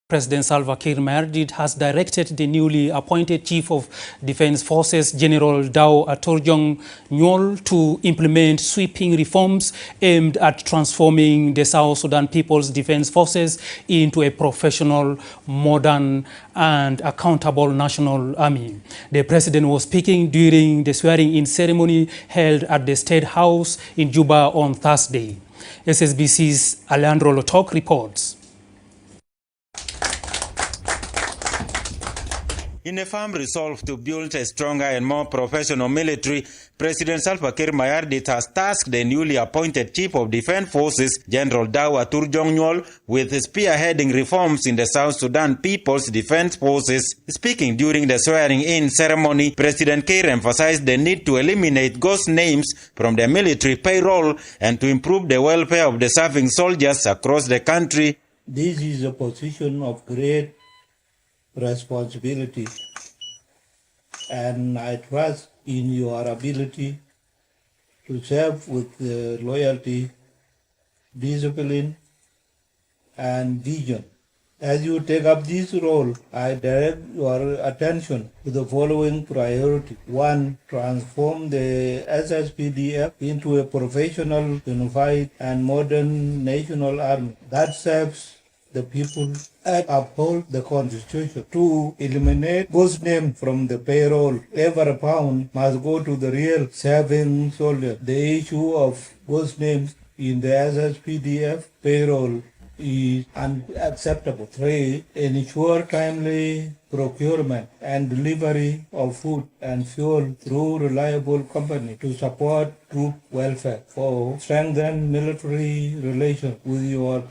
President Salva Kiir Mayardit has directed the newly appointed Chief of Defense Forces, General Dao Aturjong Nyol, to implement sweeping reforms aimed at transforming the South Sudan People's Defense Forces into a professional, modern, and accountable national army. The president was speaking during the swearing-in ceremony held at the State House in Juba on Thursday. SSBC's Alejandro Lotok reports. In a firm resolve to build a stronger and more professional military, President Salva Kiir Mayardit has tasked the newly appointed Chief of Defense Forces, General Dao Aturjong Nyol, with spearheading reforms in the South Sudan People's Defense Forces. Speaking during the swearing-in ceremony, President Kiir emphasized the need to eliminate ghost names from the military payroll and to improve the welfare of the serving soldiers across the country. This is a position of great responsibility, and I trust in your ability to serve with loyalty, discipline, and vision. As you take up this role, I direct your attention to the following priority. 1. Transform the SSBDF into a professional, unified, and modern national army that serves the people and uphold the Constitution. 2. Eliminate ghost names from the payroll. Every pound must go to the real serving soldier. The issue of ghost names in the SSPDF payroll is unacceptable. 3. Ensure timely procurement and delivery of food and fuel through reliable company to support troop welfare. 4. Strengthen military relations with your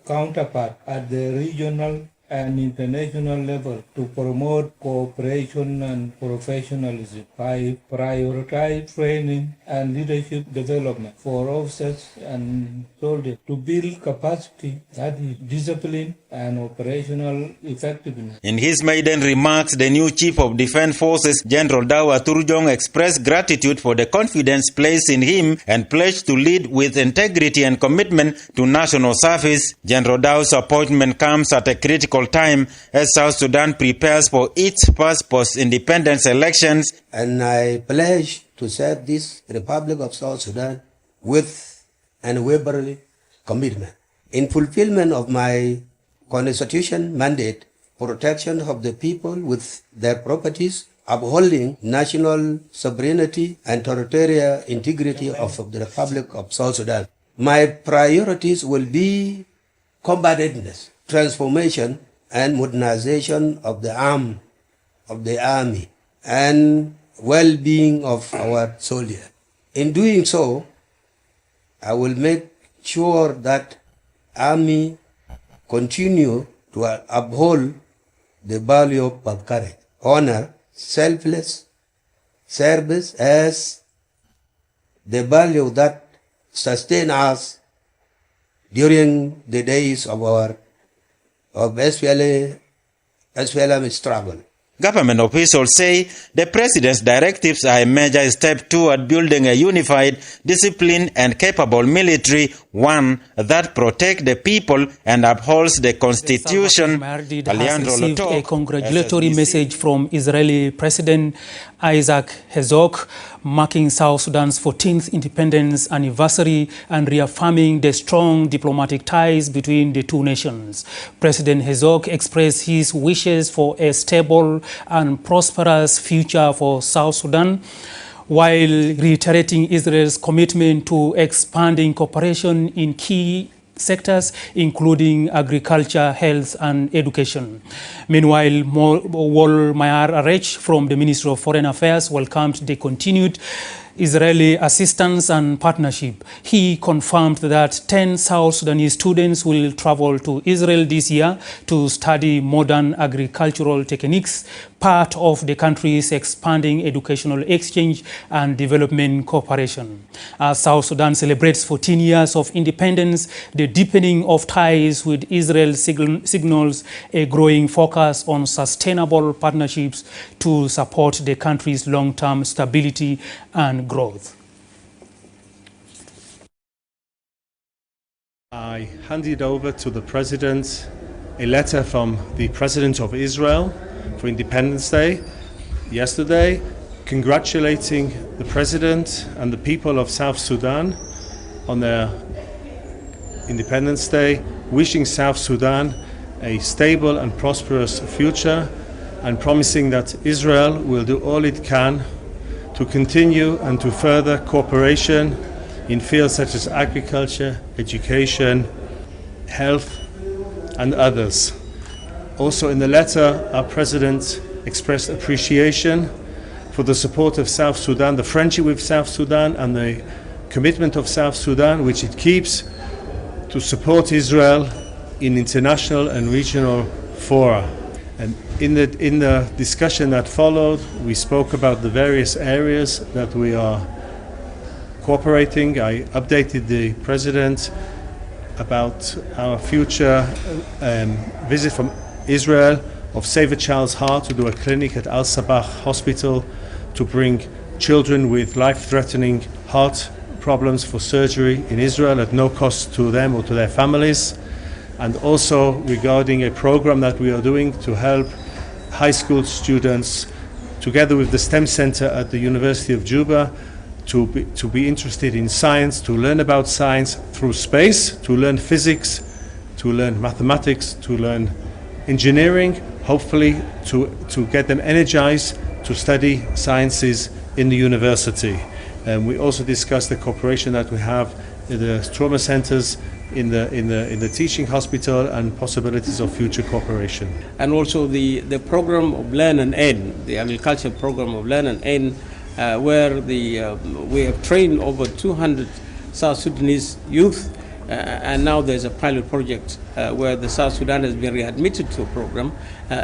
counterpart at the regional and international level to promote cooperation and professionalism. 5. Prioritize training and leadership development for officers and soldiers to build capacity, that is, discipline and operational effectiveness. In his maiden remarks, the new Chief of Defense Forces, General Dao Aturjong, expressed gratitude for the confidence placed in him and pledged to lead with integrity and commitment to national service. General Dao's appointment comes at a critical time as South Sudan prepares for its first post-independence elections. And I pledge to serve this Republic of South Sudan with unwavering commitment. In fulfillment of my Constitution mandate, protection of the people with their properties, upholding national sovereignty and territorial integrity of the Republic of South Sudan. My priorities will be combat readiness, transformation and modernization of the army, and well-being of our soldiers. In doing so, I will make sure that army continue to uphold the value of courage, honor, selfless service as the value that sustain us during the days of SPLM struggle. Government officials say the president's directives are a major step toward building a unified, disciplined, and capable military, one that protects the people and upholds the Constitution. Mayardit has received a congratulatory message from Israeli President Isaac Herzog, marking South Sudan's 14th independence anniversary and reaffirming the strong diplomatic ties between the two nations. President Herzog expressed his wishes for a stable and prosperous future for South Sudan, while reiterating Israel's commitment to expanding cooperation in key sectors, including agriculture, health, and education. Meanwhile, Wol Mayar Arech from the Ministry of Foreign Affairs welcomed the continued Israeli assistance and partnership. He confirmed that 10 South Sudanese students will travel to Israel this year to study modern agricultural techniques, part of the country's expanding educational exchange and development cooperation. As South Sudan celebrates 14 years of independence, the deepening of ties with Israel signals a growing focus on sustainable partnerships to support the country's long-term stability and growth. I handed over to the President a letter from the President of Israel for Independence Day yesterday, congratulating the President and the people of South Sudan on their Independence Day, wishing South Sudan a stable and prosperous future, and promising that Israel will do all it can to continue and to further cooperation in fields such as agriculture, education, health, and others. Also in the letter, our President expressed appreciation for the support of South Sudan, the friendship with South Sudan, and the commitment of South Sudan, which it keeps to support Israel in international and regional fora. And in the discussion that followed, we spoke about the various areas that we are cooperating. I updated the President about our future visit from Israel of Save a Child's Heart to do a clinic at Al-Sabah Hospital to bring children with life-threatening heart problems for surgery in Israel at no cost to them or to their families. And also regarding a program that we are doing to help high school students, together with the STEM Center at the University of Juba, to be interested in science, to learn about science through space, to learn physics, to learn mathematics, to learn engineering, hopefully to get them energized to study sciences in the university. And we also discussed the cooperation that we have in the trauma centers, in the teaching hospital, and possibilities of future cooperation. And also the program of Learn and Earn, the agriculture program of Learn and Earn, where we have trained over 200 South Sudanese youth, and now there's a pilot project where the South Sudan has been readmitted to a program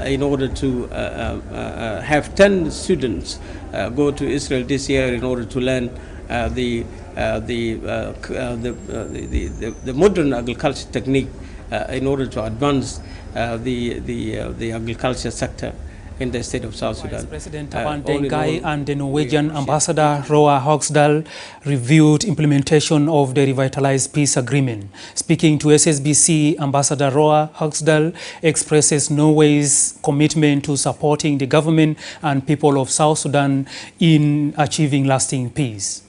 in order to have 10 students go to Israel this year in order to learn the modern agriculture technique in order to advance the agriculture sector in the state of South Sudan. Vice President Taban Dengai and the Norwegian Ambassador Roar Hogsdal reviewed implementation of the revitalized peace agreement. Speaking to SSBC, Ambassador Roar Hogsdal expresses Norway's commitment to supporting the government and people of South Sudan in achieving lasting peace.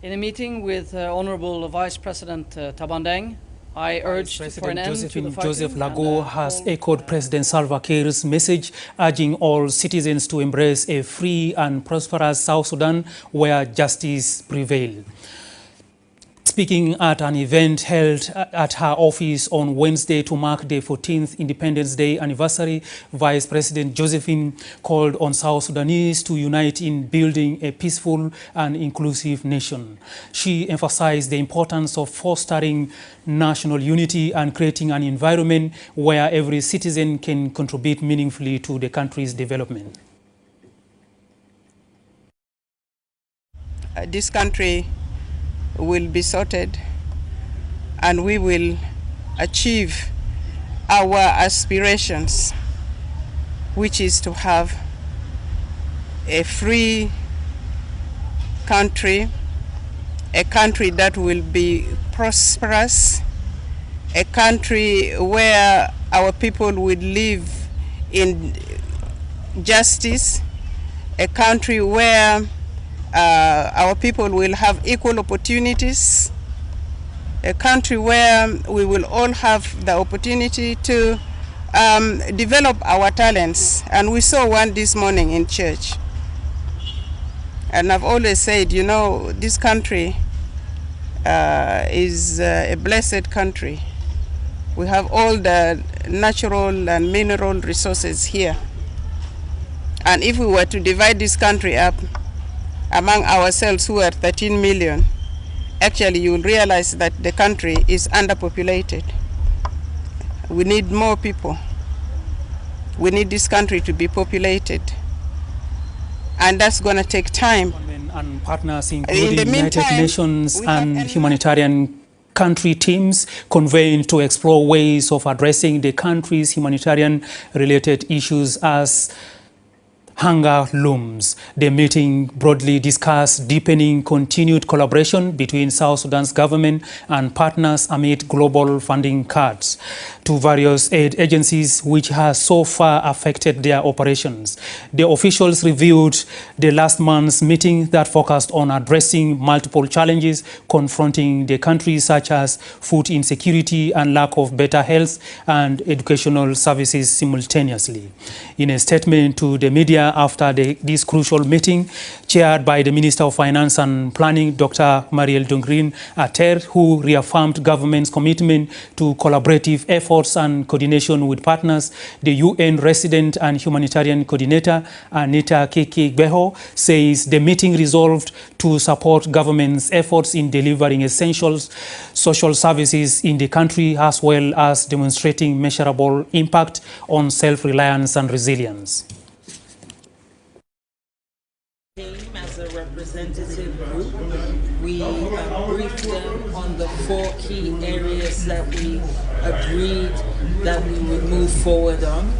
In a meeting with Honorable Vice President Taban Deng, I urged for an end to the fighting. Joseph Lago has echoed President Salva Kiir's message, urging all citizens to embrace a free and prosperous South Sudan where justice prevails. Speaking at an event held at her office on Wednesday to mark the 14th Independence Day anniversary, Vice President Josephine called on South Sudanese to unite in building a peaceful and inclusive nation. She emphasized the importance of fostering national unity and creating an environment where every citizen can contribute meaningfully to the country's development. This country will be sorted and we will achieve our aspirations, which is to have a free country, a country that will be prosperous, a country where our people will live in justice, a country where our people will have equal opportunities, a country where we will all have the opportunity to develop our talents. And we saw one this morning in church. And I've always said, you know, this country is a blessed country. We have all the natural and mineral resources here. And if we were to divide this country up among ourselves, who are 13 million, actually you will realize that the country is underpopulated. We need more people. We need this country to be populated. And that's going to take time. And partners including the United Nations and humanitarian country teams convened to explore ways of addressing the country's humanitarian-related issues as hunger looms. The meeting broadly discussed deepening continued collaboration between South Sudan's government and partners amid global funding cuts to various aid agencies, which has so far affected their operations. The officials reviewed the last month's meeting that focused on addressing multiple challenges confronting the country, such as food insecurity and lack of better health and educational services simultaneously. In a statement to the media after this crucial meeting, chaired by the Minister of Finance and Planning, Dr. Mariel Dongrin Ater, who reaffirmed government's commitment to collaborative efforts and coordination with partners, the UN Resident and Humanitarian Coordinator, Anita Kiki Beho, says the meeting resolved to support government's efforts in delivering essential social services in the country, as well as demonstrating measurable impact on self-reliance and resilience. As a representative group, we briefed them on the 4 key areas that we agreed that we would move forward on.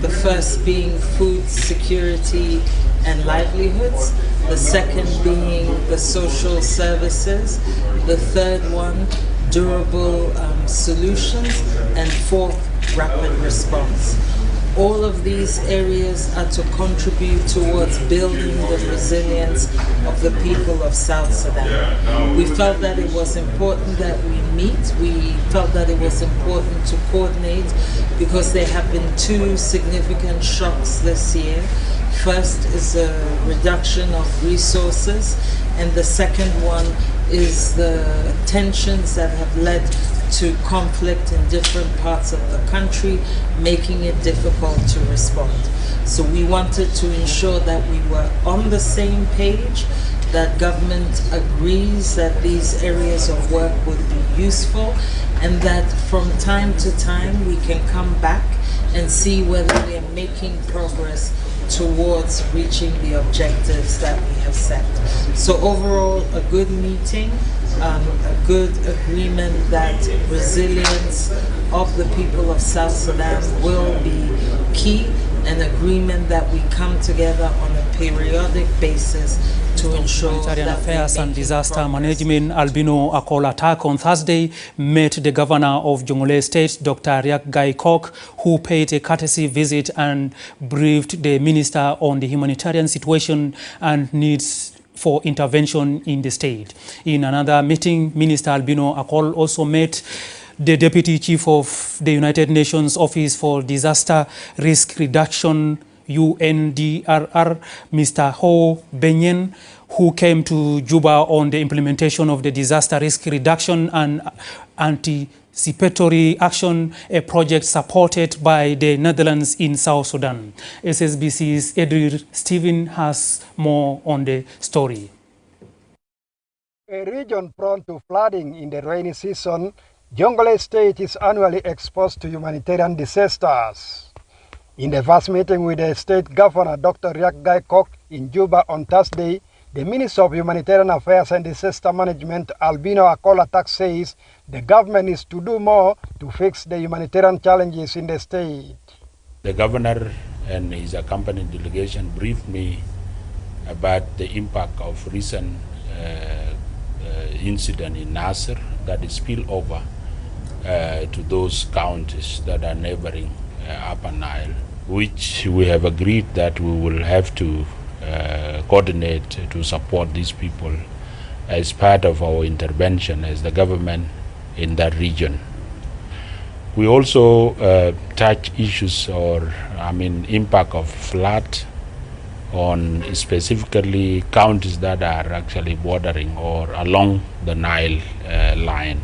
The first being food security and livelihoods, the second being the social services, the third one, durable solutions, and fourth, rapid response. All of these areas are to contribute towards building the resilience of the people of South Sudan. We felt that it was important that we meet. We felt that it was important to coordinate because there have been 2 significant shocks this year. First is a reduction of resources, and the second one is the tensions that have led to conflict in different parts of the country, making it difficult to respond. So we wanted to ensure that we were on the same page, that government agrees that these areas of work would be useful, and that from time to time we can come back and see whether we are making progress towards reaching the objectives that we have set. So overall, a good meeting, a good agreement that resilience of the people of South Sudan will be key, an agreement that we come together on a periodic basis to ensure Humanitarian that Affairs and Disaster Management Albino Akol Attack on Thursday met the governor of Jonglei State, Dr. Riek Gai Kok, who paid a courtesy visit and briefed the minister on the humanitarian situation and needs for intervention in the state. In another meeting, Minister Albino Akol also met the Deputy Chief of the United Nations Office for Disaster Risk Reduction, UNDRR, Mr. Ho Benyen, who came to Juba on the implementation of the Disaster Risk Reduction and Anticipatory Action, a project supported by the Netherlands in South Sudan. SSBC's Edrir Stephen has more on the story. A region prone to flooding in the rainy season, Jonglei State is annually exposed to humanitarian disasters. In the first meeting with the state governor, Dr. Riek Gai Kok, in Juba on Thursday, the Minister of Humanitarian Affairs and Disaster Management, Albino Akol Attack, says the government is to do more to fix the humanitarian challenges in the state. The governor and his accompanying delegation briefed me about the impact of recent incident in Nasser that is spill over to those counties that are neighboring Upper Nile, which we have agreed that we will have to coordinate to support these people as part of our intervention as the government in that region. We also touch issues impact of flood on specifically counties that are actually bordering or along the Nile line.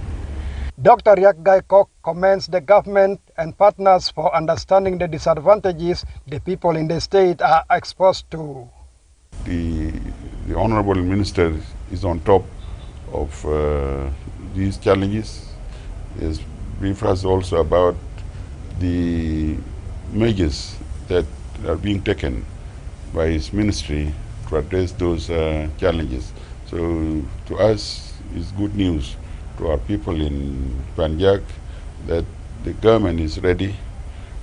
Dr. Riek Gai Kok commends the government and partners for understanding the disadvantages the people in the state are exposed to. The Honorable Minister is on top of these challenges. He has briefed us also about the measures that are being taken by his ministry to address those challenges. So to us, it's good news to our people in Panjak that the government is ready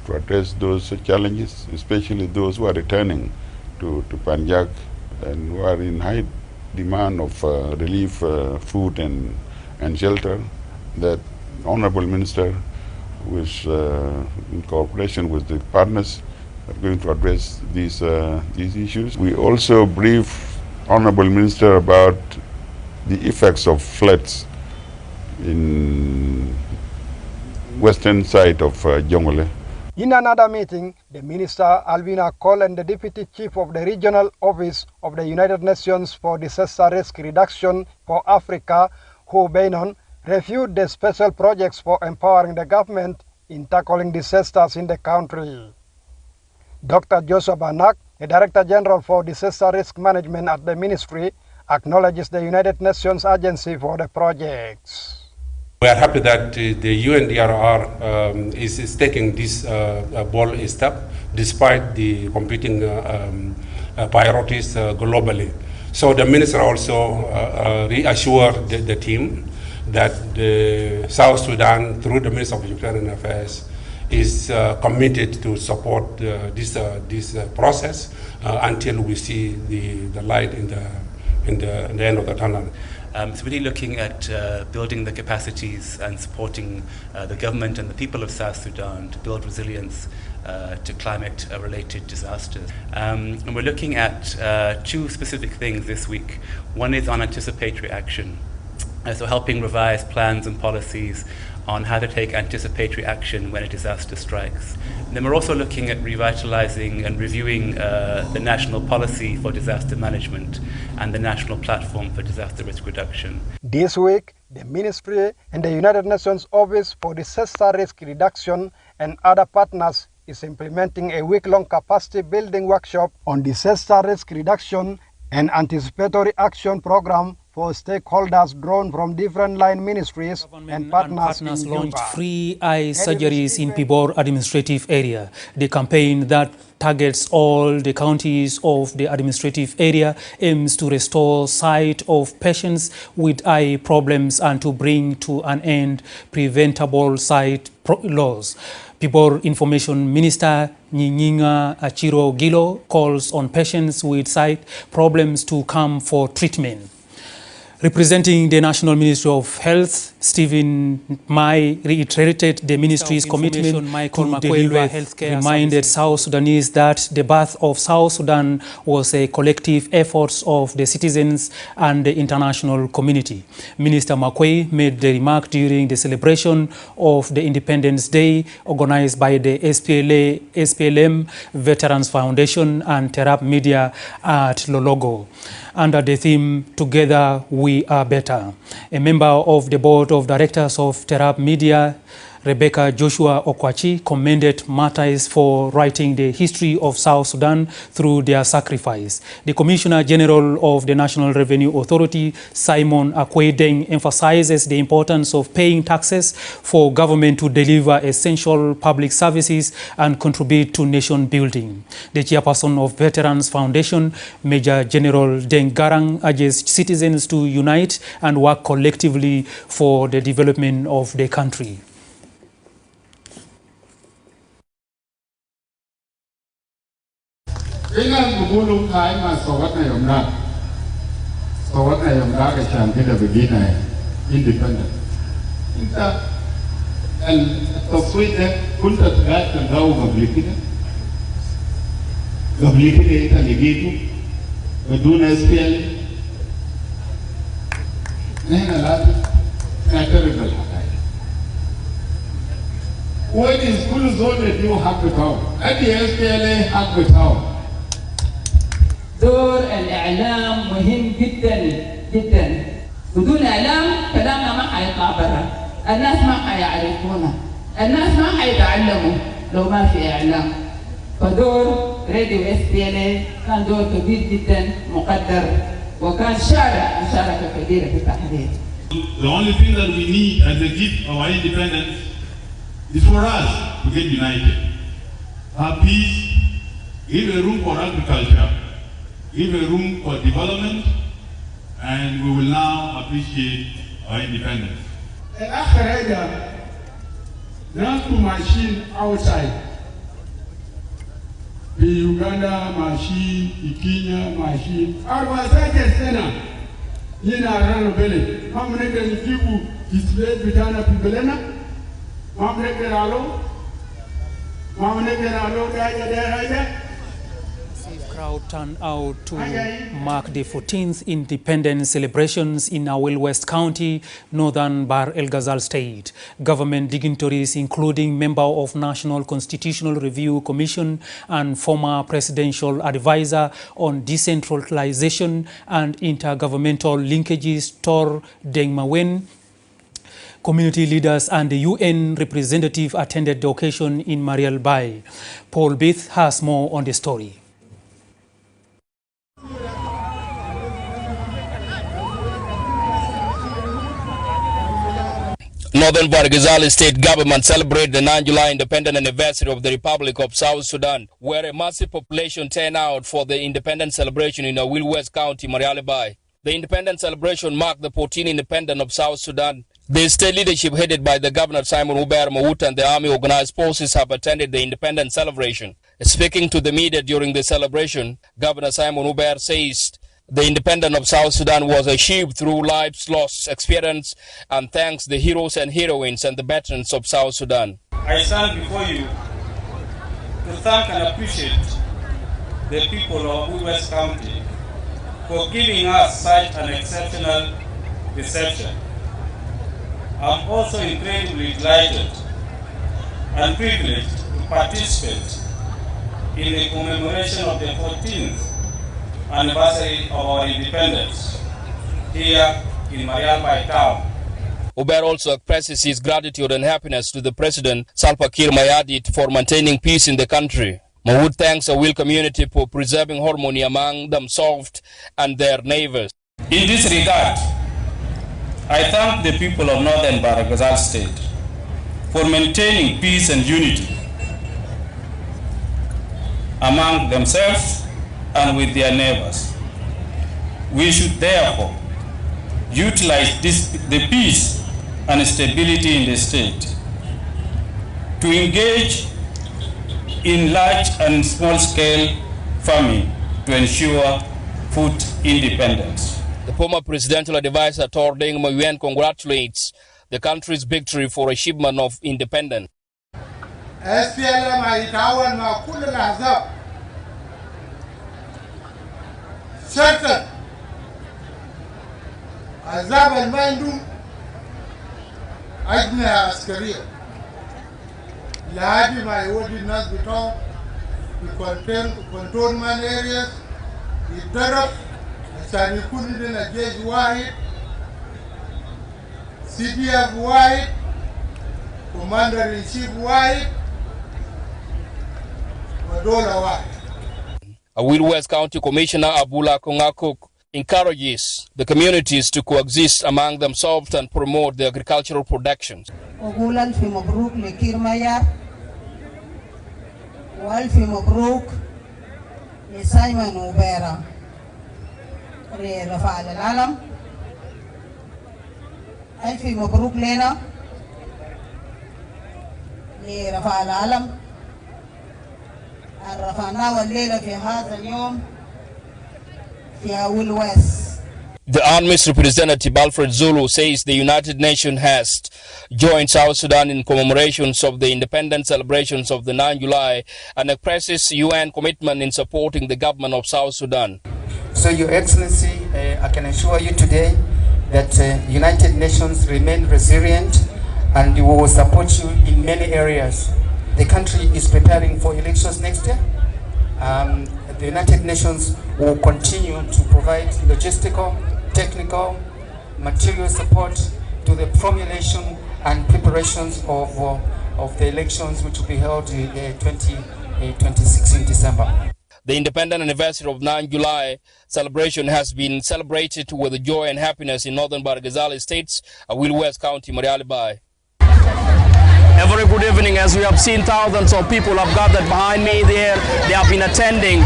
to address those challenges, especially those who are returning to Panjak and who are in high demand of relief, food and shelter. That Honorable Minister, who is in cooperation with the partners, are going to address these issues. We also brief Honorable Minister about the effects of floods in western side of Jongole. In another meeting, the Minister Alvina Cole and the Deputy Chief of the Regional Office of the United Nations for Disaster Risk Reduction for Africa, Hu Bainon, reviewed the special projects for empowering the government in tackling disasters in the country. Dr. Joseph Anak, the Director General for Disaster Risk Management at the Ministry, acknowledges the United Nations Agency for the projects. We are happy that the UNDRR is taking this bold step despite the competing priorities globally. So the minister also reassured the team that the South Sudan, through the Minister of Humanitarian Affairs, is committed to support this process until we see the light in the end of the tunnel. It's really looking at building the capacities and supporting the government and the people of South Sudan to build resilience to climate-related disasters. And we're looking at two specific things this week. One is on anticipatory action, so helping revise plans and policies on how to take anticipatory action when a disaster strikes. And then we're also looking at revitalizing and reviewing the national policy for disaster management and the national platform for disaster risk reduction. This week, the Ministry and the United Nations Office for Disaster Risk Reduction and other partners is implementing a week-long capacity building workshop on disaster risk reduction and anticipatory action program for stakeholders drawn from different line ministries and partners launched free eye surgeries in Bahr administrative area. The campaign that targets all the counties of the administrative area aims to restore sight of patients with eye problems and to bring to an end preventable sight loss. Bahr Information Minister Nyinga Achiro Gilo calls on patients with sight problems to come for treatment. Representing the National Ministry of Health, Stephen Mai reiterated the ministry's commitment to deliver healthcare, reminded South Sudanese that the birth of South Sudan was a collective effort of the citizens and the international community. Minister Makwei made the remark during the celebration of the Independence Day organized by the SPLM Veterans Foundation and Terap Media at Lologo, under the theme Together We Are Better. A member of the board of directors of Terap Media, Rebecca Joshua Okwachi, commended martyrs for writing the history of South Sudan through their sacrifice. The Commissioner General of the National Revenue Authority, Simon Akwedeng, emphasizes the importance of paying taxes for government to deliver essential public services and contribute to nation building. The chairperson of Veterans Foundation, Major General Deng Garang, urges citizens to unite and work collectively for the development of the country. Ina gugulung kai ma sawat na yomda ka shanti da begina independent. Inta التصويت ده كنت تلقاه قبل كده انت لقيته بدون SPL. نحن لازم نعترف بالحقائق. وين كل زول له حق بتاعه، ادي SPL حق بتاعه. دور الإعلام مهم جدا جدا. بدون إعلام كلامنا ما حيطلع برا، الناس ما حيعرفونا، الناس ما حيتعلموا لو ما في إعلام. فدور راديو SPLA كان دور كبير جدا مقدر، وكان مشاركة كبيرة في التحرير. The only thing that we need as a gift of our independence is for us to get united, have peace, give a room for agriculture, give a room for development, and we will now appreciate our independence. آخر حاجة ناس ماشيين outside في يوغندا ماشيين في كينيا ماشيين 14 سنة هنا رانا بلد ما بنقدر نجيبوا display بتاعنا في بلدنا ما بنقدر Crowd turned out to mark the 14th independence celebrations in Awil West County, northern Bahr el Ghazal state. Government dignitaries, including member of National Constitutional Review Commission and former presidential advisor on decentralization and intergovernmental linkages, Tor Dengmawen, community leaders and the UN representative attended the occasion in Mariel Bay. Paul Bith has more on the story. Northern Bahr el Ghazal state government celebrated the 9 July independent anniversary of the Republic of South Sudan, where a massive population turned out for the independence celebration in Awil West County, Mariel Bay. The independence celebration marked the 14th independence of South Sudan. The state leadership headed by the Governor Simon Uber Mahut and the Army Organized Forces have attended the independence celebration. Speaking to the media during the celebration, Governor Simon Uber says the independence of South Sudan was achieved through lives lost, experience, and thanks the heroes and heroines and the veterans of South Sudan. I stand before you to thank and appreciate the people of Awil West County for giving us such an exceptional reception. I'm also incredibly delighted and privileged to participate in the commemoration of the 14th anniversary of our independence here in Mariel Bay town. Uber also expresses his gratitude and happiness to the President Salva Kiir Mayardit for maintaining peace in the country. Mahut thanks the Awil community for preserving harmony among themselves and their neighbors. In this regard, I thank the people of Northern Bahr el Ghazal state for maintaining peace and unity among themselves and with their neighbors. We should therefore utilize the peace and stability in the state to engage in large and small-scale farming to ensure food independence. The former presidential advisor Tor Dengmawen congratulates the country's victory for achievement of independence. SPLM يتعاون مع كل الأحزاب certain أحزاب ما عندهم أجنحة عسكرية لحد ما يودي الناس بتوعهم في containment areas يتدرب عشان يكون عندنا جيش واحد CDF واحد Commander in Chief واحد ودولة واحد. Awil West County Commissioner Abula Kongakuk encourages the communities to coexist among themselves and promote the agricultural productions. وأولاً في مبروك لكير مايار وألف مبروك لسايمون وبيرا لرفع العلم. ألف مبروك لنا لرفع العلم رفعناه الليلة في هذا اليوم في أويل ويست. The Army's representative Alfred Zulu says the United Nations has joined South Sudan in commemorations of the independence celebrations of the 9 July and expresses UN commitment in supporting the government of South Sudan. So, Your Excellency, I can assure you today that United Nations remain resilient and we will support you in many areas. The country is preparing for elections next year. The United Nations will continue to provide logistical, technical, material support to the formulation and preparations of the elections which will be held in 2026 in December. The independent anniversary of 9 July celebration has been celebrated with joy and happiness in northern Bahr el Ghazal states, Awil West County, Mariel Bay. A very good evening. As we have seen, thousands of people have gathered behind me there. They have been attending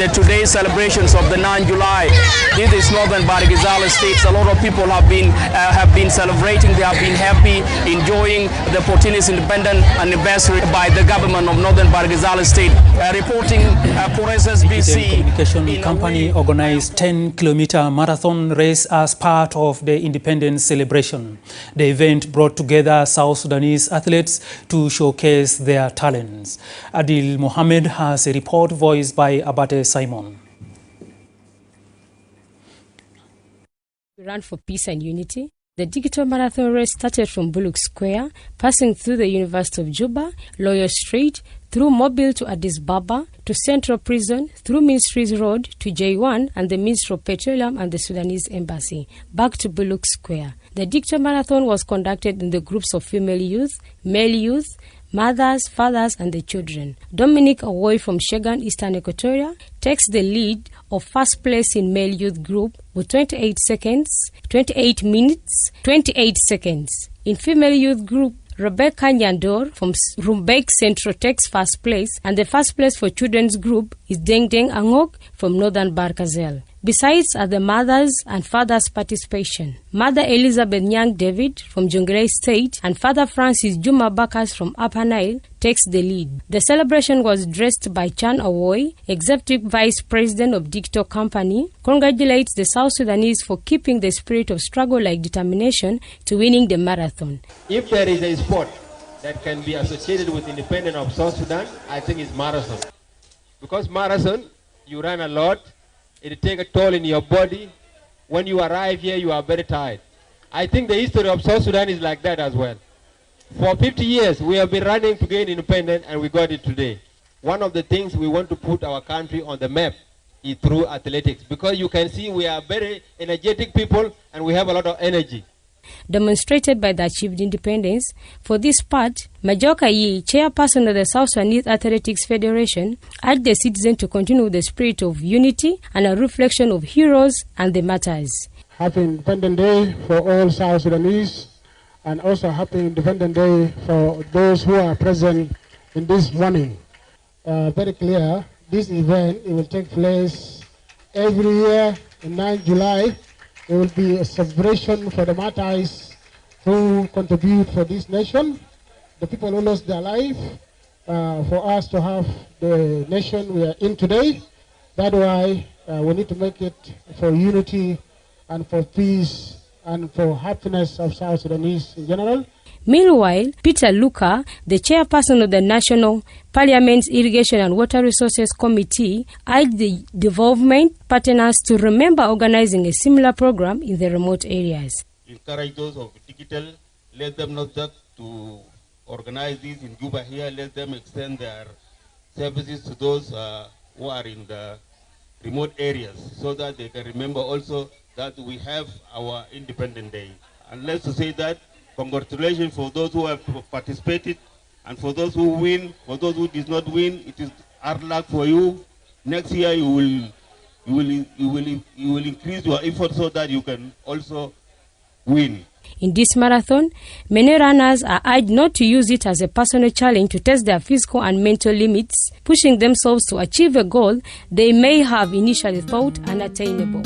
the today's celebrations of the 9th July. This is northern Bahr Ghazal states. A lot of people have been celebrating. They have been happy, enjoying the 14th independent anniversary by the government of northern Bahr Ghazal state. Reporting for SSBC. Communication company organized 10-kilometer marathon race as part of the independence celebration. The event brought together South Sudanese athletes to showcase their talents. Adil Mohammed has a report voiced by Abate Simon. We ran for peace and unity. The digital marathon race started from Bullock Square, passing through the University of Juba, Lawyer Street, through Mobile to Addis Ababa, to Central Prison, through Ministries Road to J1 and the Ministry of Petroleum and the Sudanese Embassy, back to Bullock Square. The digital marathon was conducted in the groups of female youth, male youth, mothers, fathers, and the children. Dominic Awoy from Shegan, Eastern Equatoria, takes the lead of first place in male youth group with 28 minutes, 28 seconds. In female youth group, Rebecca Nyandor from Rumbek Central takes first place, and the first place for children's group is Deng Deng Angok from Northern Bahr Ghazal. Besides are the mothers and fathers' participation. Mother Elizabeth Nyang David from Jonglei State and Father Francis Juma Bakas from Upper Nile takes the lead. The celebration was addressed by Chan Awoy, Executive Vice President of Dicto Company, congratulates the South Sudanese for keeping the spirit of struggle-like determination to winning the marathon. If there is a sport that can be associated with independence of South Sudan, I think it's marathon. Because marathon, you run a lot, it takes a toll in your body. When you arrive here, you are very tired. I think the history of South Sudan is like that as well. For 50 years, we have been running to gain independence, and we got it today. One of the things we want to put our country on the map is through athletics, because you can see we are very energetic people, and we have a lot of energy. Demonstrated by the achieved independence. For this part, Majoka Yi, chairperson of the South Sudanese Athletics Federation, urged the citizens to continue with the spirit of unity and a reflection of heroes and the martyrs. Happy Independence Day for all South Sudanese, and also Happy Independence Day for those who are present in this morning. Very clear, this event it will take place every year in 9th July. It will be a celebration for the martyrs who contribute for this nation, the people who lost their life, for us to have the nation we are in today. That's why we need to make it for unity and for peace and for happiness of South Sudanese in general. Meanwhile, Peter Luka, the chairperson of the National Parliament's Irrigation and Water Resources Committee, urged the development partners to remember organizing a similar program in the remote areas. Encourage those of digital, let them not just to organize this in Juba here, let them extend their services to those who are in the remote areas, so that they can remember also that we have our Independence Day. And let's say that congratulations for those who have participated, and for those who win. For those who did not win, it is hard luck for you. Next year you will increase your effort so that you can also win. In this marathon, many runners are urged not to use it as a personal challenge to test their physical and mental limits, pushing themselves to achieve a goal they may have initially thought unattainable.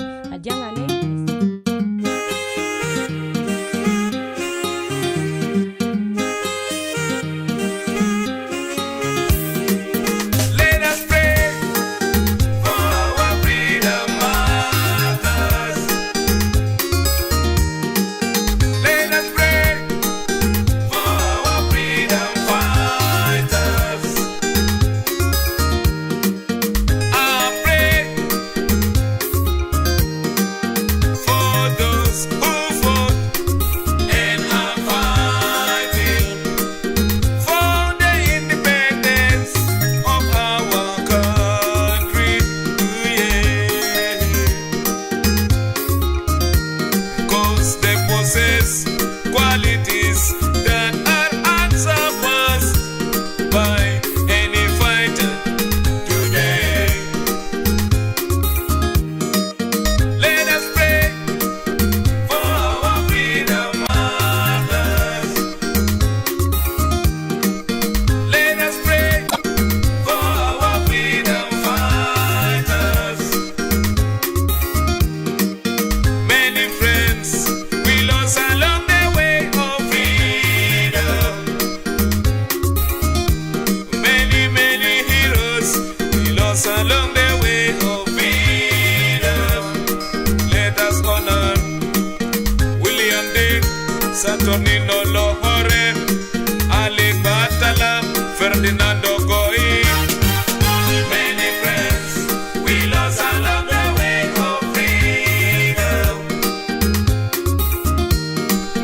Saturnino Lohore, Ali Batala, Ferdinando Goi. Many friends we lost along the way of freedom.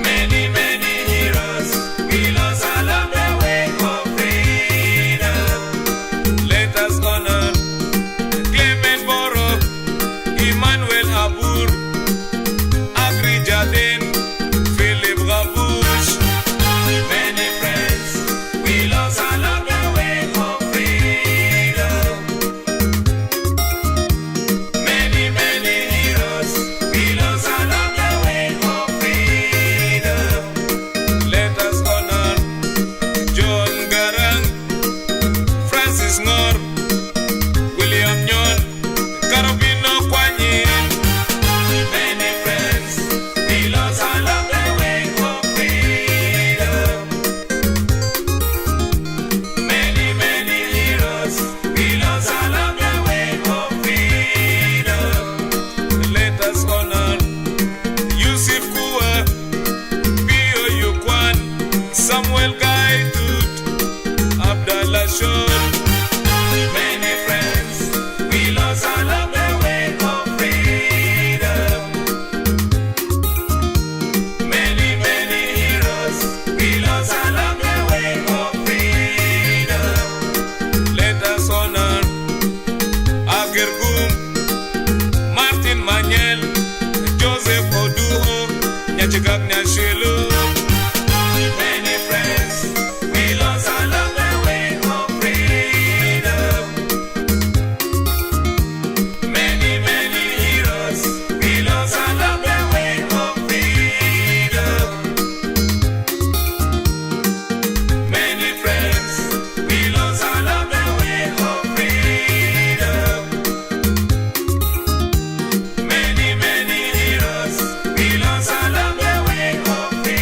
Many, many heroes we lost along the way of freedom. Let us honor Clement Boro, Emmanuel Abour, Agri Jardin, Philip Rabush. Many friends we lost along the way of freedom. Many, many heroes we lost along the way of freedom. Let us honor John Garang, Francis Ngor, William Nyon, Carabino Kwanyin. Many friends we lost along the way of freedom. Many, many heroes we lost along the way of freedom. Let us honor Yusuf Kua, Pio Yukwan, Samuel Gaitut, Abdallah Shor. Many friends we lost along the way of freedom. Many, many heroes we lost along the way of freedom. Let us honor Agergum, Martin Manuel, Joseph Oduho, Nyachikak Nyashilu. Many friends we lost along the way of freedom. Many, many heroes we lost along the way of freedom. Many friends we lost along the way of freedom. Many, many heroes we lost along the way of freedom.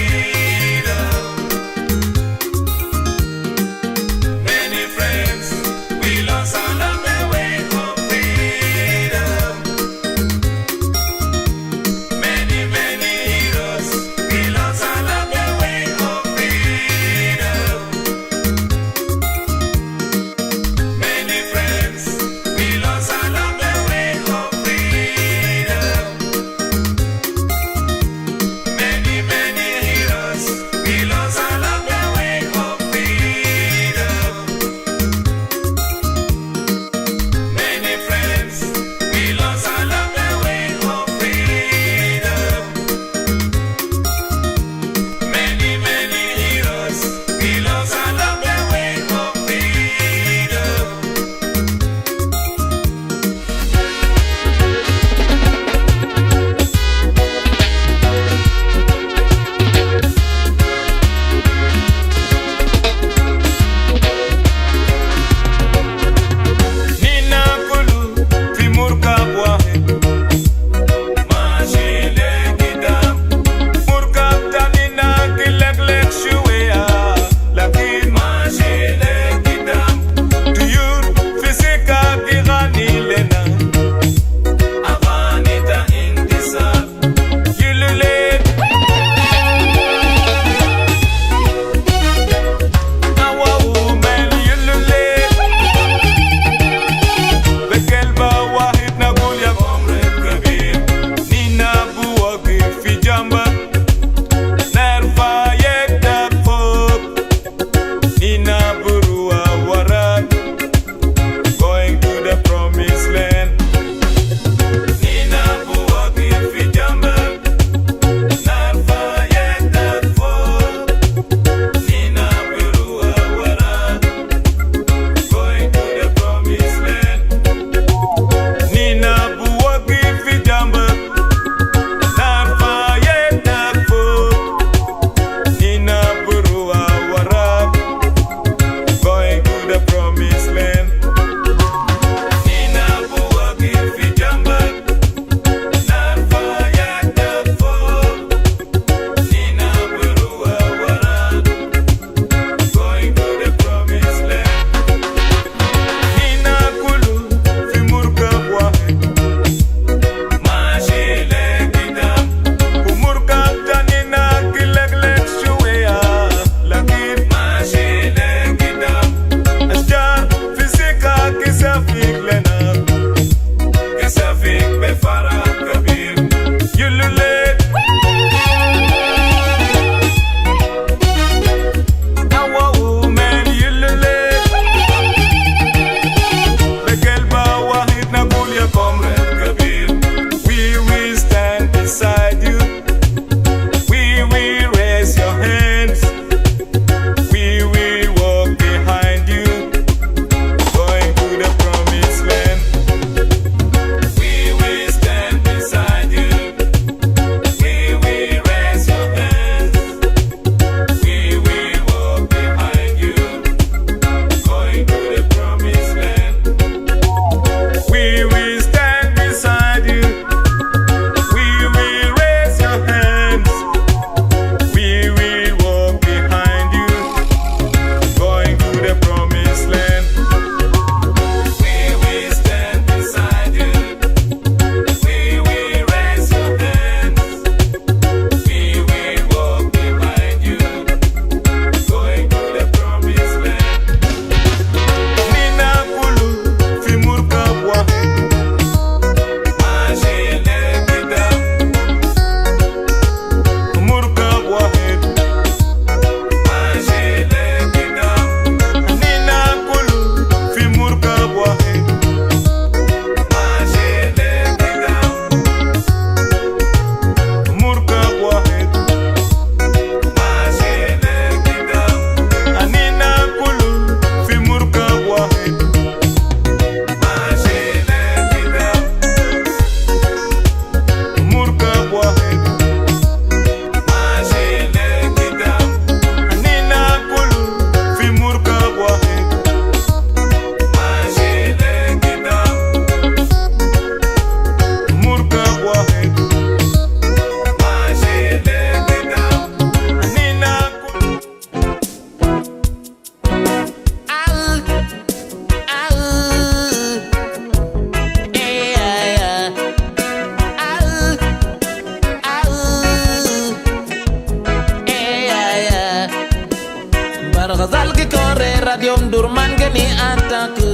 Ghazal ki kore radiom durman gani attaque.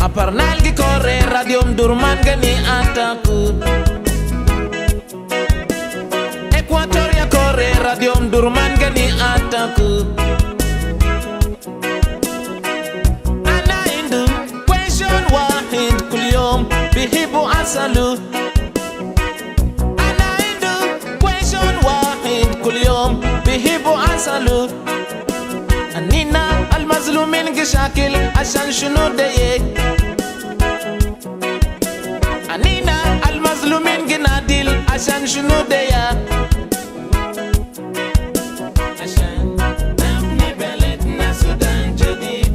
Aparnal ki kore radiom durman gani attaque. Equatoria kore radiom durman gani attaque. Ana indu question wahid kulyom bihibu asalu. اليوم بيهيبوا عسلوا أنينا المظلومين قشاكل عشان شنو دايك أنينا المظلومين قناديل عشان شنو دايك عشان نبني بلدنا سودان جديد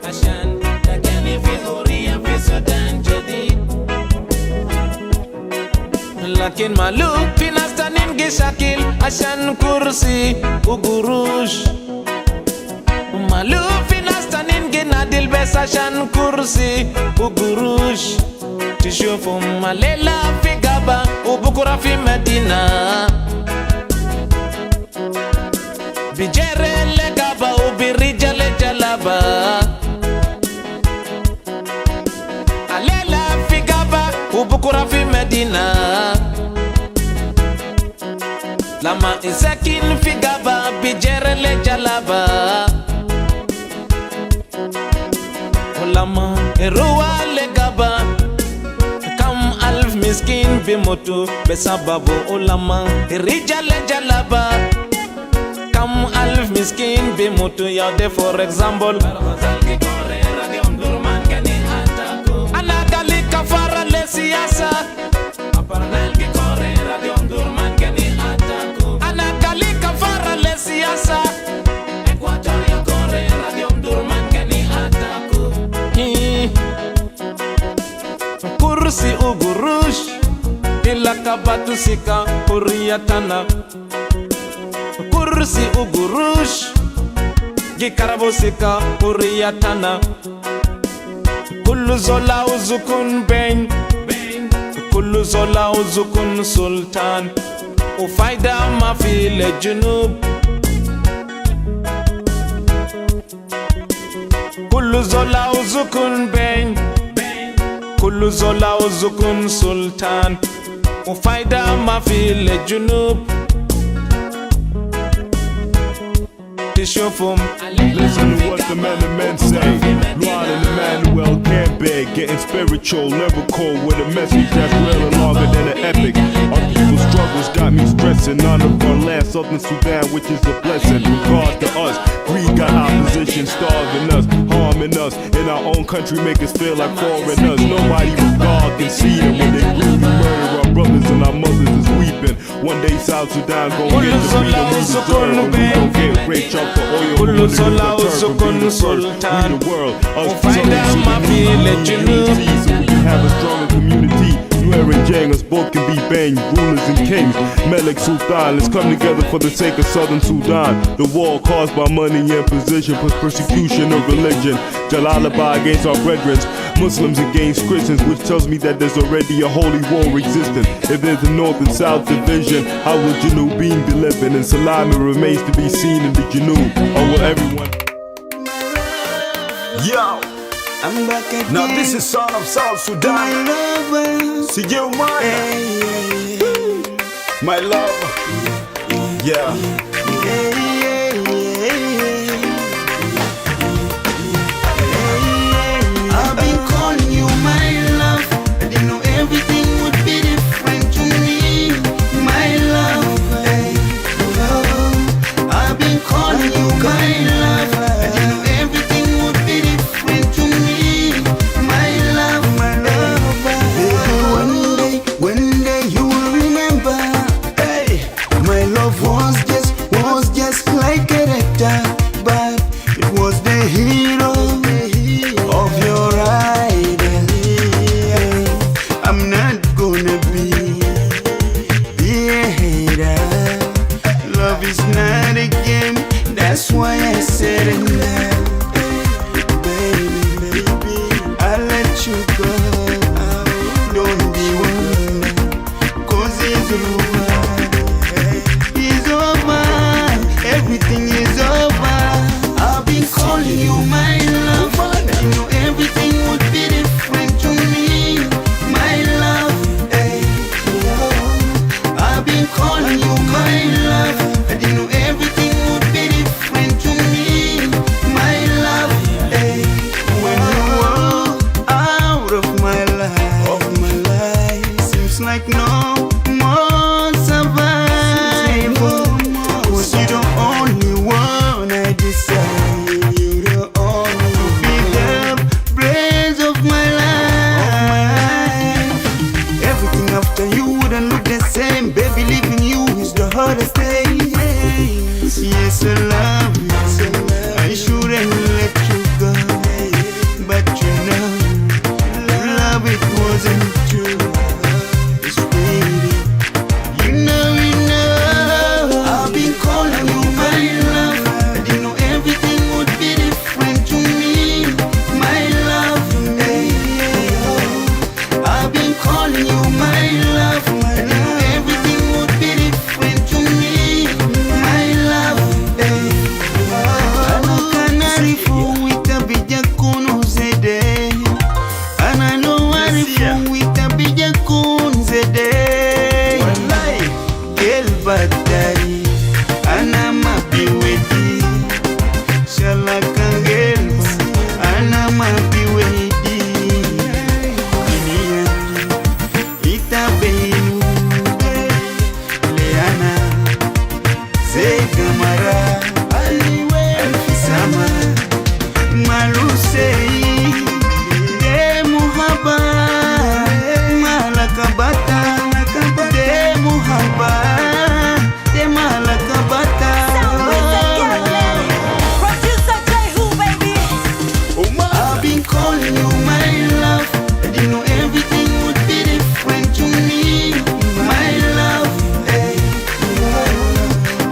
عشان تكاني في حرية في سودان جديد لكن مالو في ناس تانين قشاكل عشان كرسي وقروش مالو في ناس تانين قناديل بس عشان كرسي وقروش تشوفهم الليلة في غابة وبكرة في مدينة بجري لغابة وبرجال جلابة الليلة في غابة وبكرة في مدينة لما إساكن في غابة بجري لجلابة ولما إروى لغابة كم ألف مسكين بموتو بسببه ولما الرجال جلابة كم ألف مسكين بموتو يودي for example أنا قالي كفارة لسياسة أنا قالي كفارة لسياسة إكواتوريا كوري راديوم دورمان كني أتاكو كرسي وقروش إلا كباتو سيكا حريتنا كرسي وقروش جي كربو سيكا حريتنا كل زولا وزكون بين كل زولا وزكون سلطان وفايدة ما في الجنوب كل زولا وزكون بين كل زولا وزكون سلطان وفايدة ما في الجنوب تشوفهم Listen to what the men say. Luan and Emmanuel can't beg, getting spiritual, lyrical with a message that's real and longer than an epic. Our people's struggles got me stressing. None of our land, Southern Sudan, which is a blessing. Regard to us, greed got opposition, starving us, harming us. In our own country, make us feel like foreigners. Nobody regard can see them when they really murder our brothers and our mothers is weeping. One day South Sudan gon' get the freedom we deserve, and we gon' get rich off the oil. كل صلاة وسكون سلطان وفايدة ما في الجنوب. So we can have a stronger community. Nuer and Jang, us both can be bang, rulers and kings. Melek Sultan, let's come together for the sake of Southern Sudan. The war caused by money and position, plus persecution of religion. Jalalabad against our brethren, Muslims against Christians, which tells me that there's already a holy war existing. If there's a north and south division, how will Janubin be living? And Salami remains to be seen in the Janub. Or will everyone? Yo, I'm back again. Now this is Son of South Sudan. See you, my love. Yeah. I've been calling you my love. I didn't know everything would be different to me, my love. I've been calling you my love. I didn't know everything would be different to me, my love, my love. One day you will remember. Hey, my love was just like a rector, but it was the hero of your idol. I'm not gonna be a hater. Love is not a game, that's why I said it now. Baby, I'll let you go. Don't be worried, 'cause it's over. no more survival. Cause you're the only one I desire. You're the only to be the praise of my life. Everything after you wouldn't look the same. Baby, leaving you is the hardest thing. Yes, I love you. I shouldn't let you go, but you know, love it wasn't true. It's fading. You know, I've been calling you my love. I didn't know everything would be different to me, my love. I've been calling you my love. I didn't know everything would be different to me, my love. Anakarifu itabija kunuzede, anano arifu itabija kunzede. Wallahi, gel badari, anama biwedi, shalakan gels, anama biwedi. Iniyanji, itabenu, leana, zegamara, alfisama, malusei, de muhaba, malakabata, de muhaba, de malakabata. I've been calling you my love. I didn't know everything would be different to me, my love.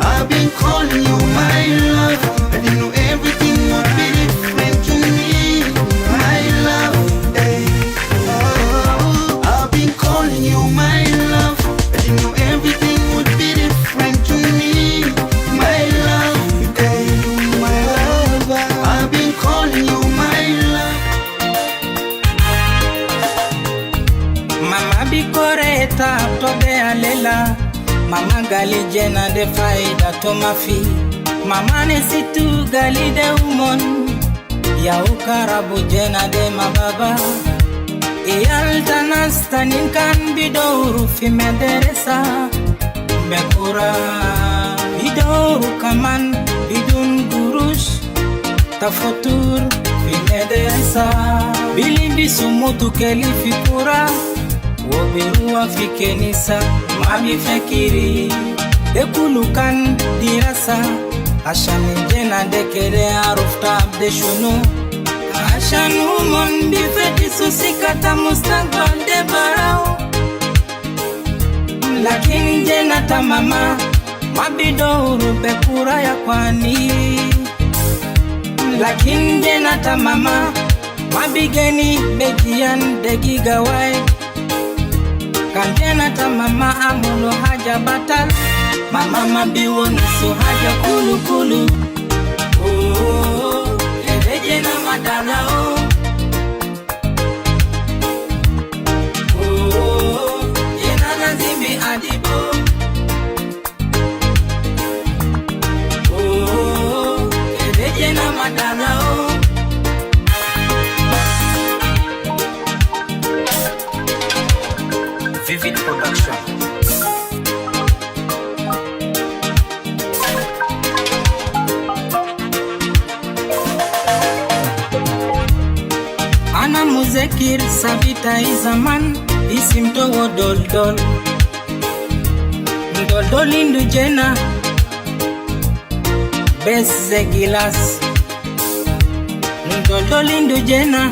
I've been calling you my love. I didn't know everything would be different to me, my love. I've been calling you my love. I didn't know everything would be different to me, my love. My love. I've been calling you my love. Mama bikoreta tobe alela. Mama gali jena de faida to mafi. Mama ne situ gali de umon. Ya ukarabu jena de mababa. Iyal tanastanin kan bidoru fi mederesa. Mekura bidoru kaman bidun gurush. Tafotur fi mederesa. Bilimbi sumutu kelifi kura. Wobiruwa fi kenisa. Mami fekiri dekulukan dirasa. Ashani jena dekere arufta abde shunu. Ashan umon bifeti susikata mustaqbal de barao. Lakini jena tamama mabidoru bekura ya kwani. Lakini jena tamama mabigeni bejian de gigawai. Kanjena tamama amulo haja batal. Mama mabiwo nusu haja kulu kulu. Oh, leveje na madala oh. Oh, jena nazimbi adibo. Oh, leveje na madala oh. Vivid Production. Ana muzekir sabita izaman isimto wo doldol. Doldol indu jena bese gilas. Doldol indu jena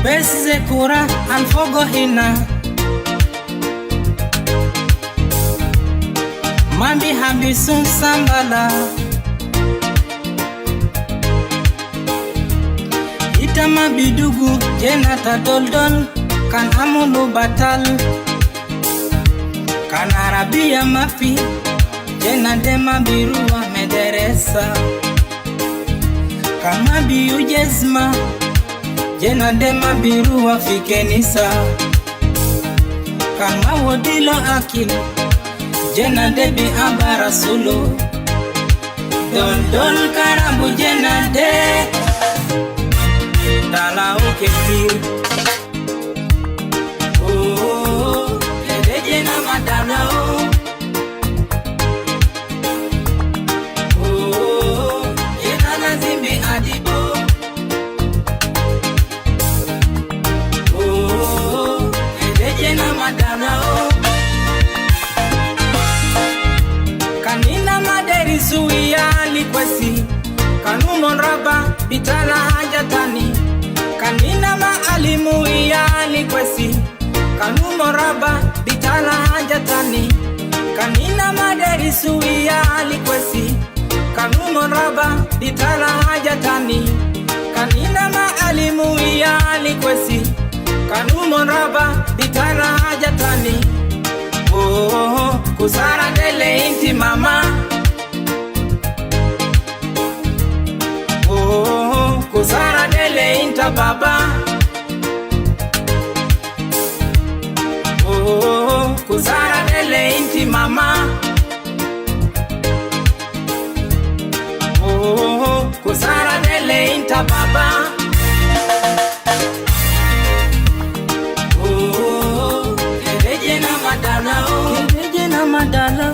bese kura alfogo hina. Mambi habisun sambala. Itama bidugu jena ta doldol. Kan amulu batal. Kan arabia mafi jena dema biruwa mederesa. Kan mabiu jezma jena dema biruwa fi kenisa. Kan mawodilo akil jena debi abara sulu. Dol dol karabu jena de. dala ukefir. Oh, kereje na madala oh, yenana zimbi adibo. Oh, kereje na madala kanina maderi suya likwesi. Kanumon raba bitala hajatani. Kanina maalimu iyali kwesi. Kanumon raba bitala hajatani. Kanina maderisu iyali kwesi. Kanumon raba bitala hajatani. Kanina maalimu iyali kwesi. Kanumon raba bitala hajatani. Oh, kusara dele inti mama. Oh, kusara dele inta baba. Oh, kusara dele inti mama. Oh, kusara dele inta baba. Oh, kereje na madala oh, kereje na madala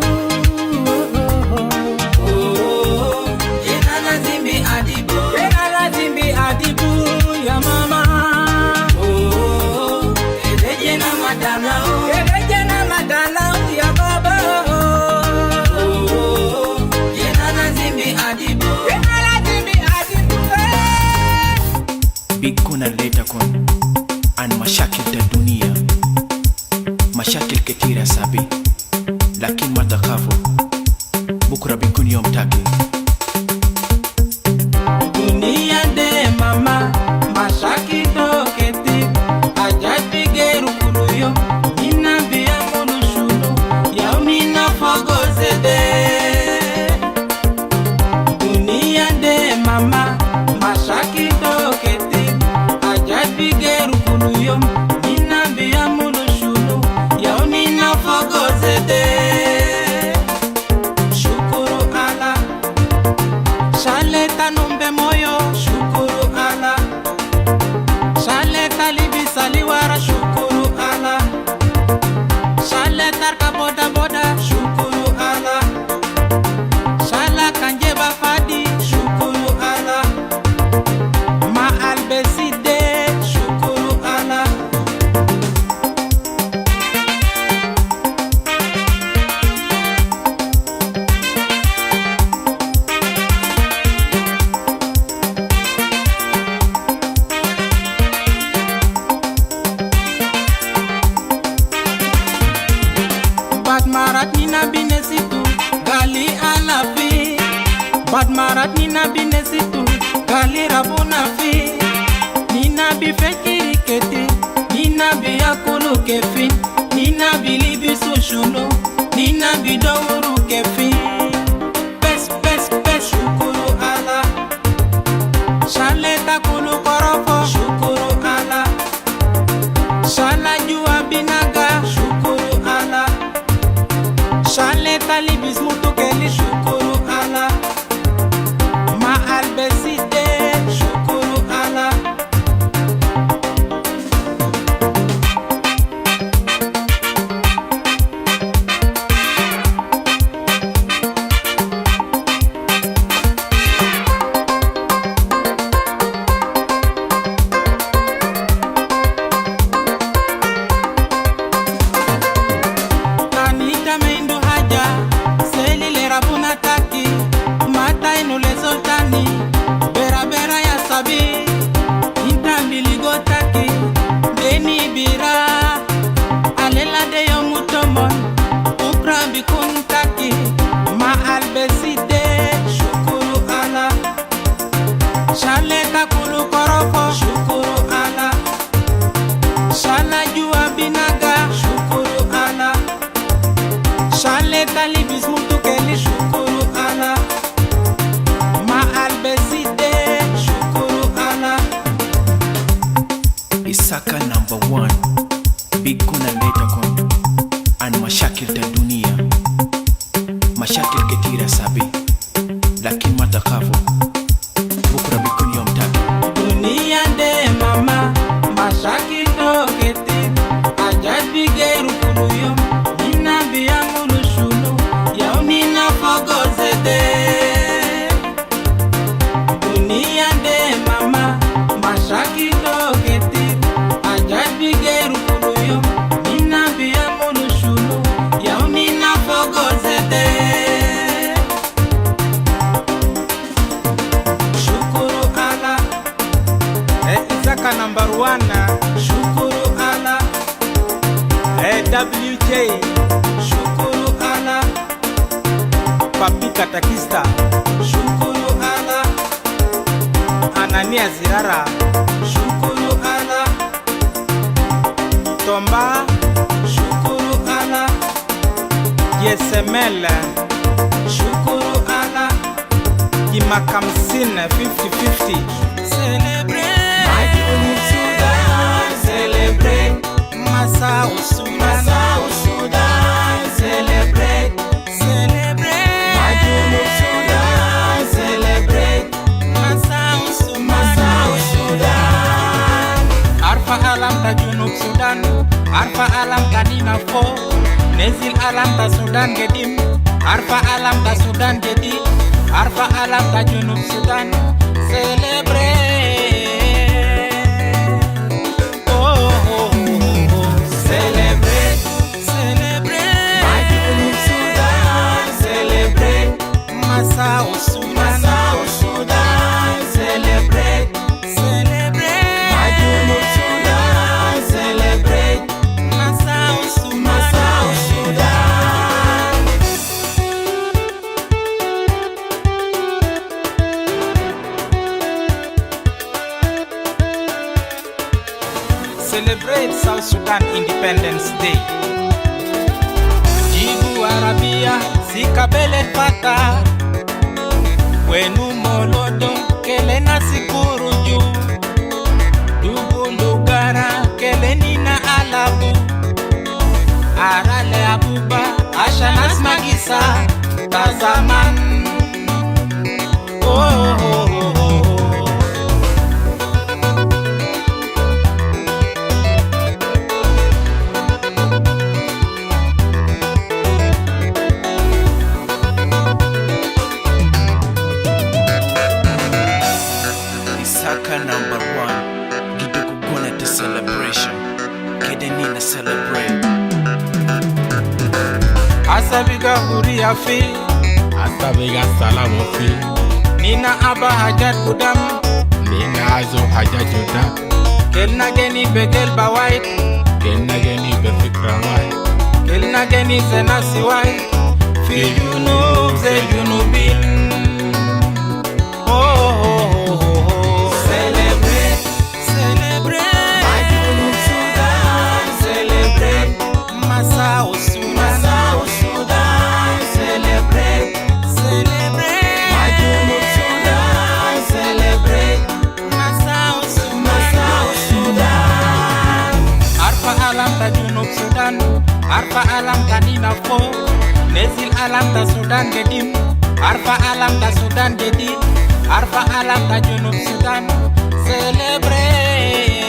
oh, yenana zimbi adibo. Adibu ya mama. Oh, kereje na madala oh, kereje na madala ya baba. Oh, yenana zimbi adibu, yenana zimbi adibu. Bikuna leta kon an mashakil ta dunia, mashakil ketira sabi, lakin matakhafu bukra bikun yom taki. Dunia de mama, mashaki toketi, ajati geru kuluyo, ina biya munu shulu, yaumina fogo zede. Dunia de mama, mashaki toketi, ajati geru kuluyo, ina biya munu shulu, yaumina fogo zede. Shukuru Allah, shaleta numbe moyo. Shukuru Allah, shaleta libisa liwara. Shukuru Allah, shaleta kaboda boda. Shukuru Allah, shala kanjeba fadi. Shukuru Allah, ma albeside. Shukuru Allah. Badmarat nina binesitu gali alafi. Badmarat nina binesitu gali rabuna fi. Nina bifekiri kete, nina biyakulu kefi. Nina bilibi sushunu, nina bidowuru kefi. Pes pes pes. Shukuru Allah, shaleta kulu korofo. Shukuru Allah, shala jua binaga. Shukuru Allah, shaleta libis mutu keli. Shukuru Allah, ma albeside. Shukuru Allah. Kanita meindu haja, seli le rabuna taki. Mata inule zoltani, bera bera ya sabi. Inta miligo taki, deni bira. Alela de yo mutomon, ukra bikun taki. Ma albeside. Shukuru Allah, shaleta kulu korofo. Shukuru Allah, shala jua binaga. Shukuru Allah, shaleta libis mutu keli. Shukuru Allah, ma albeside. Shukuru Allah. Isaka number 1, Bikuna leta kon an mashakil ta dunia, mashakil ketira sabi, lakin matakhafu bukra bikun yom taki. Dunia de shukuru Allah. WJ, shukuru Allah. Papi Katakista, shukuru Allah. Anania Zirara, shukuru Allah. Tomba, shukuru Allah. YSML, shukuru Allah. Kimakamsin 50-50. Celebrate Majuni Sudan, celebrate Masao Sudan, celebrate, celebrate Majuni Sudan, celebrate Masao Sudan. Arfa alam ta Junub Sudan, arfa alam ta Dinafo, nezil alam ta Sudan gedim, arfa alam ta Sudan jadi, arfa alam ta Junub Sudan, celebrate. Celebrate, celebrate Majuni Sudan, celebrate Masao Sudan, celebrate, celebrate Majuni Sudan, celebrate Masao Sudan. Celebrate South Sudan Independence Day. Jibu Arabia sikabele pata wenu molodo kelena sikuruju dugu lugara kelenina alabu arale abuba ashanas magisa tazaman Number one, Gidugu Guna to celebration. Kedenina celebrate. Asabiga huria fi, Asabiga salamu fi, Nina aba hajat kudam, Nina azo hajat judam, Kelna geni begel bawai, Kelna geni befikra wai, Kelna geni zenasi wai, Fi junub ze junubin. Celebrate, celebrate Majuni Sudan, celebrate Masao Sudan, celebrate, celebrate Majuni Sudan, celebrate Masao Sudan. Arfa alam ta Junub Sudan, arfa alam ta Dinafo, nezil alam ta Sudan gedim, arfa alam ta Sudan jadi, arfa alam ta Junub Sudan, celebrate.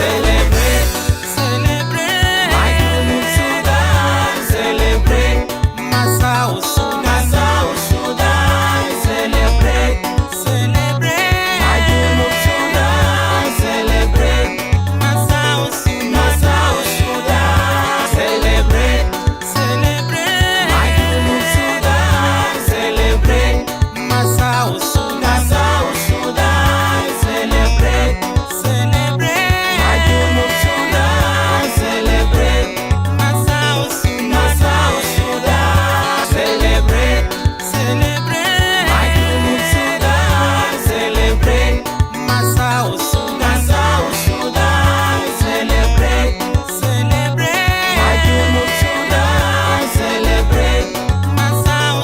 Celebrate, celebrate Majuni Sudan, celebrate Masao Sudan, celebrate, celebrate Majuni Sudan, celebrate Masao Sudan, celebrate, celebrate Majuni Sudan, celebrate Masao Sudan, celebrate, celebrate Majuni Sudan, celebrate Masao Sudan, celebrate, celebrate Majuni Sudan, celebrate Masao Sudan, celebrate, celebrate Majuni Sudan, celebrate Masao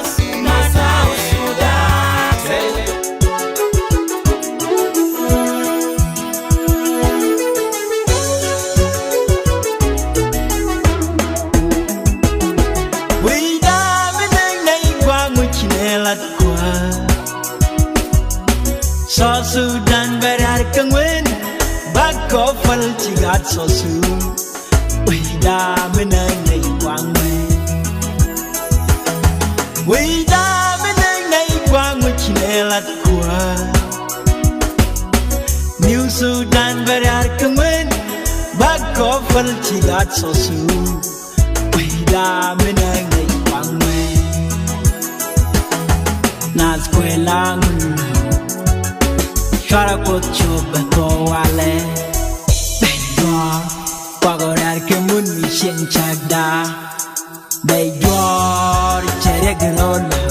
South Sudan berarkang wen bako fal cigat sosu wida menangai wang wida menangai wang chinelat kwa New Sudan berarkang wen bako fal cigat sosu wida menangai wang nas kwelang Chara kocho beto wale Beyor Pagorar ke mun mi shen chagda Beyor chere grola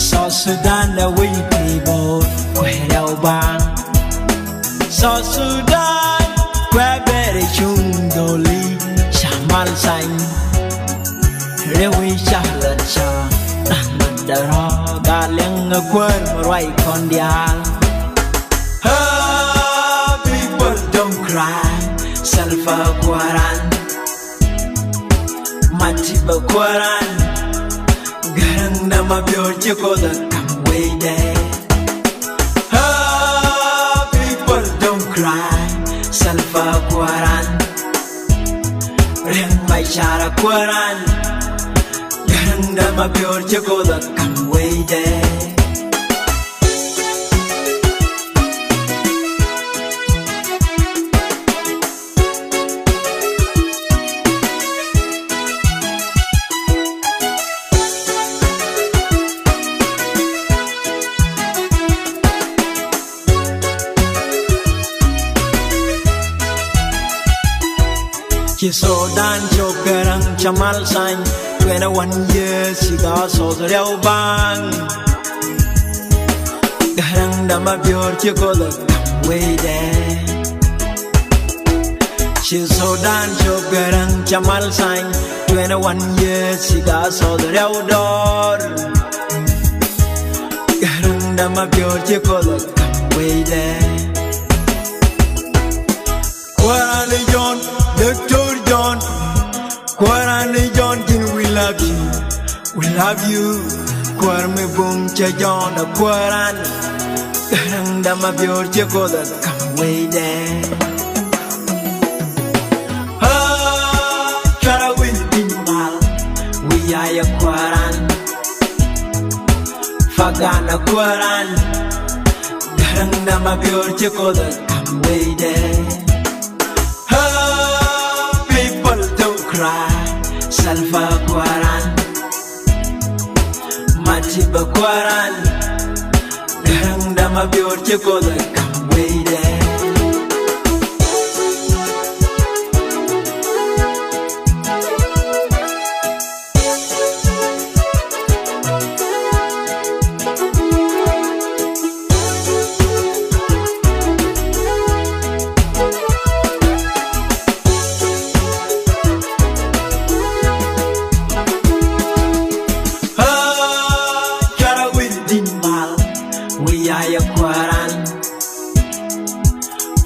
South Sudan the we people Kwera bang South Sudan Kwebere chundoli Shamal sain Rewi shahlan shah Dara galeng kwer marai kondial people don't cry Salfa kwaran Matiba kwaran Garang nama bior chiko da kamwe de people don't cry Salfa kwaran Reng mai shara kwaran Nama bior chiko da kamwe de Chi Sudan chokerang chamal sang 21 years she got so the real bang Garang dama bior chiko the way there She's so done chokerang chamal sang 21 years she got so the real door Garang dama bior chiko the way there Kwarani John, Dr. John Kwarani John King, we love you, we love you. Kwarme boom cha John a Kwaran, Garang dama bior chiko da kamwe de. Chara will be mal, we are a Kwaran, Fagana Kwaran, Garang dama bior chiko da kamwe de. People don't cry. Salfa kwaran Matiba kwaran Garang dama bior chiko da kamwe de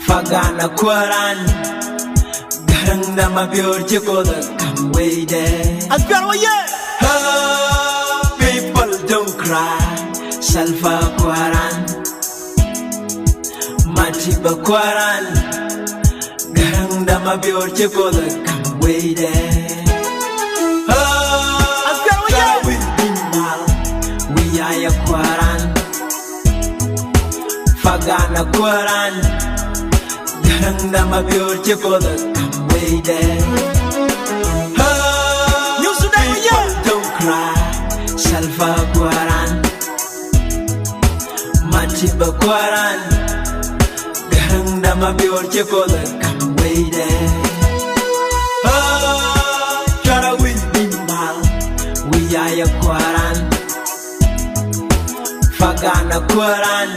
Fagana kwaran Garang dama bior chiko da kamwe de people don't cry Salfa kwaran Matiba kwaran Garang dama bior chiko da kamwe de we are a kwaran Fagana kwaran Garang dama bior chiko da kamwe de people don't cry Salfa kwaran Matiba kwaran Garang dama bior chiko da kamwe de Chara will be mal we are a kwaran Fagana kwaran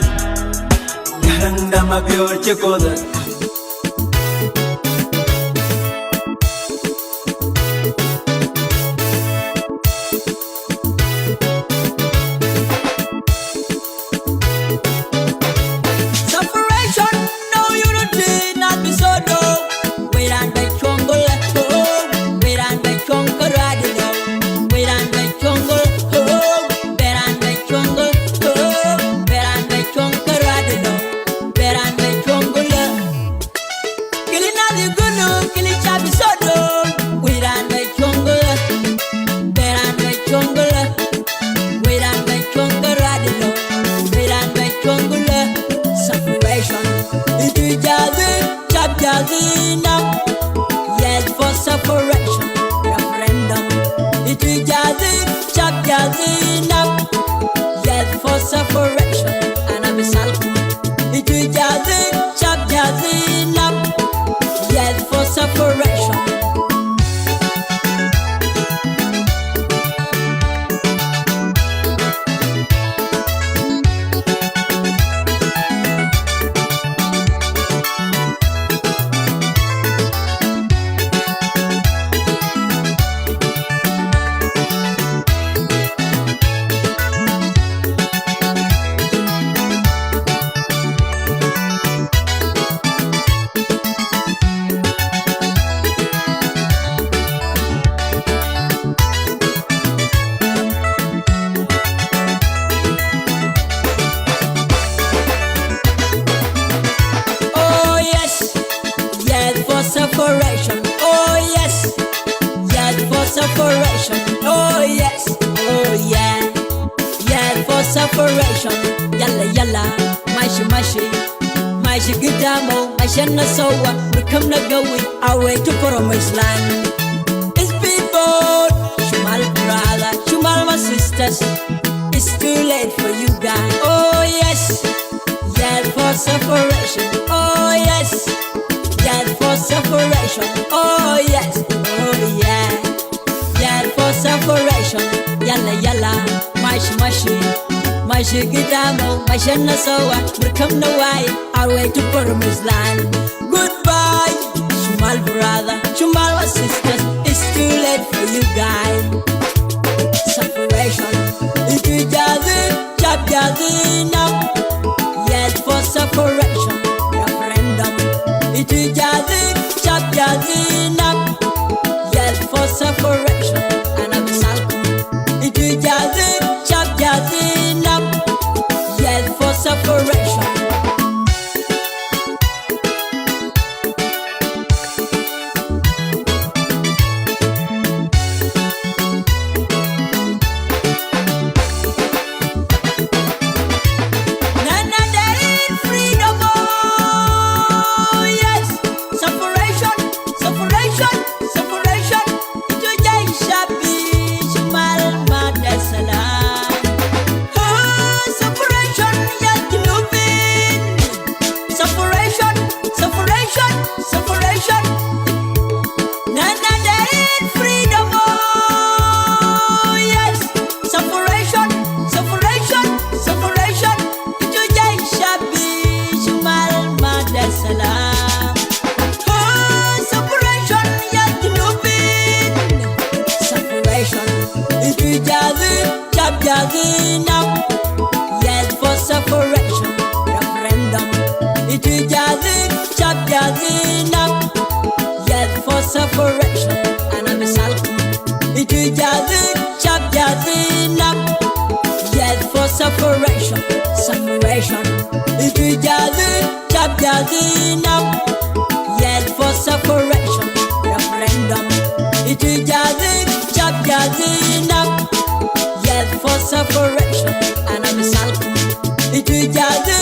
Garang dama bior chiko da Yes for separation, referendum. It will just chop yes for separation, and I'm a salty. It separation. Oh yes, oh yeah. Yell for separation. Yalla yalla, mashi mashi. Mashi gidamo, mashana sowa. We come to go with our way to promised land. It's people, Shumal brother, Shumal my sisters. It's too late for you guys. Oh yes, yell for separation. Oh yes, yell for separation. Oh yes, oh yeah. Yell for separation. Yalla yalla, mashi mashi. Mashi gidamo, mashana sowa. We come no way, our way to promised land. Goodbye, Shumal brother, Shumal my sisters. It's too late for you guys. Separation. If you just chop now. Yes for separation. Referendum. If you just chop now. Yes for separation. And I'm salty. If you just chop now. Yes for separation. Now, yes for separation, referendum. It is just chop now, yes for separation, and I'm salty. It is just chop now, yes for separation, separation. It is just chop now, yes for separation, referendum. It is just chop now. For separation, and I'm salty. It is just